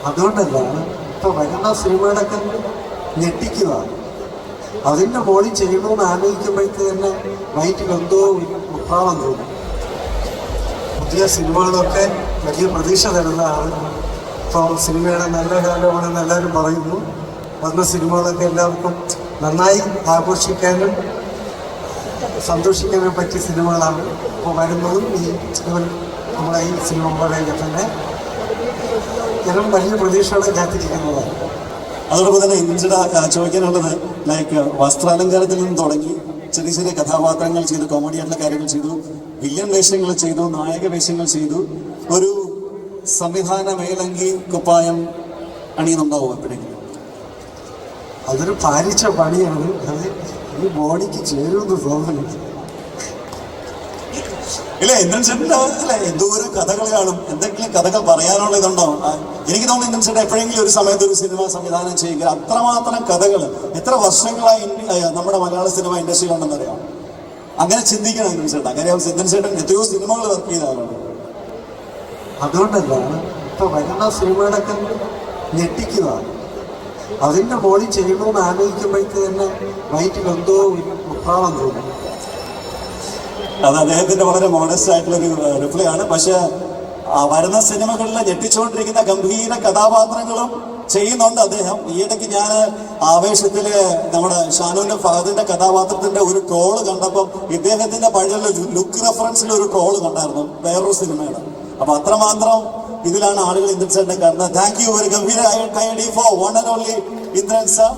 അതുകൊണ്ടല്ല ഇപ്പൊ വരുന്ന സിനിമകളൊക്കെ ഞെട്ടിക്കുക. അതിൻ്റെ മോളിൽ ചെയ്യണമെന്ന് ആലോചിക്കുമ്പോഴത്തെ തന്നെ വയറ്റിൽ എന്തോ ഉത്രാളം തോന്നും. പുതിയ സിനിമകളൊക്കെ വലിയ പ്രതീക്ഷ തരുന്നതാണ്. ഇപ്പോൾ സിനിമയുടെ നല്ല കാലമാണെന്ന് എല്ലാവരും പറയുന്നു. വന്ന സിനിമകളൊക്കെ എല്ലാവർക്കും നന്നായി ആഘോഷിക്കാനും സന്തോഷിക്കാനും പറ്റിയ സിനിമകളാണ് ഇപ്പോൾ വരുന്നതും. നമ്മളെ ഈ സിനിമകളൊക്കെ തന്നെ ജനം വലിയ പ്രതീക്ഷയോടെ കാത്തിരിക്കുന്നതാണ്. അതോടൊപ്പം തന്നെ ഇന്ത്യയുടെ ചോദിക്കാനുള്ളത്, ലൈക്ക് വസ്ത്രാലങ്കാരത്തിൽ നിന്ന് തുടങ്ങി ചെറിയ ചെറിയ കഥാപാത്രങ്ങൾ ചെയ്തു, കോമഡി ആയിട്ടുള്ള കാര്യങ്ങൾ ചെയ്തു, വില്ലൻ വേഷങ്ങൾ ചെയ്തു, നായക വേഷങ്ങൾ ചെയ്തു. ഒരു സംവിധാന മേലങ്കി കുപ്പായം അണിയുന്നുണ്ടാവും എപ്പോഴെങ്കിലും? അതൊരു പാലിച്ച പണിയാണ്. അത് ഈ ബോഡിക്ക് ചേരുമെന്ന് തോന്നുന്നു. ഇല്ല, ഇന്ദ്രൻ ചേട്ടൻ്റെ അല്ലെ എന്തോരം കഥകൾ കാണും. എന്തെങ്കിലും കഥകൾ പറയാനുള്ള ഇതുണ്ടാവും. എനിക്ക് തോന്നുന്നു ഇന്ദ്രൻ ചേട്ടൻ എപ്പോഴെങ്കിലും ഒരു സമയത്ത് ഒരു സിനിമ സംവിധാനം ചെയ്യുക. അത്രമാത്രം കഥകൾ എത്ര വർഷങ്ങളായി നമ്മുടെ മലയാള സിനിമ ഇൻഡസ്ട്രിയിലുണ്ടെന്നറിയാം. അങ്ങനെ ചിന്തിക്കണം ഇന്ദ്രൻ ചേട്ടൻ. അങ്ങനെ ഇന്ദ്രൻ ചേട്ടൻ എത്രയോ സിനിമകൾ വർക്ക് ചെയ്ത ആളാണ്. അതുകൊണ്ടല്ല ഇപ്പൊ വരുന്ന സിനിമകളൊക്കെ ഞെട്ടിക്കുക. അതിൻ്റെ മോളിൽ ചെയ്യണമെന്ന് ആലോചിക്കുമ്പോഴത്തെ തന്നെ വയറ്റിൽ എന്തോ ഉത്രാളം തോന്നും. അത് അദ്ദേഹത്തിന്റെ വളരെ മോഡസ്റ്റ് ആയിട്ടുള്ളൊരു റിപ്ലൈ ആണ്. പക്ഷെ വരുന്ന സിനിമകളിൽ ഞെട്ടിച്ചുകൊണ്ടിരിക്കുന്ന ഗംഭീര കഥാപാത്രങ്ങളും ചെയ്യുന്നുണ്ട് അദ്ദേഹം. ഈയിടയ്ക്ക് ഞാൻ ആവേശത്തില് നമ്മുടെ ഷാനുവിന്റെ ഫഹദിന്റെ കഥാപാത്രത്തിന്റെ ഒരു ട്രോള് കണ്ടപ്പം ഇദ്ദേഹത്തിന്റെ പഴയ ലുക്ക് റെഫറൻസിൽ ഒരു ട്രോള് കണ്ടായിരുന്നു വേറൊരു സിനിമയുടെ. അപ്പൊ അത്രമാത്രം ഇതിലാണ് ആളുകൾ ഇന്ദ്രൻ സാറിനെ കാണുന്നത്. Thank you. ഒരു ഗംഭീര കൈയടി for one and only Indran sir.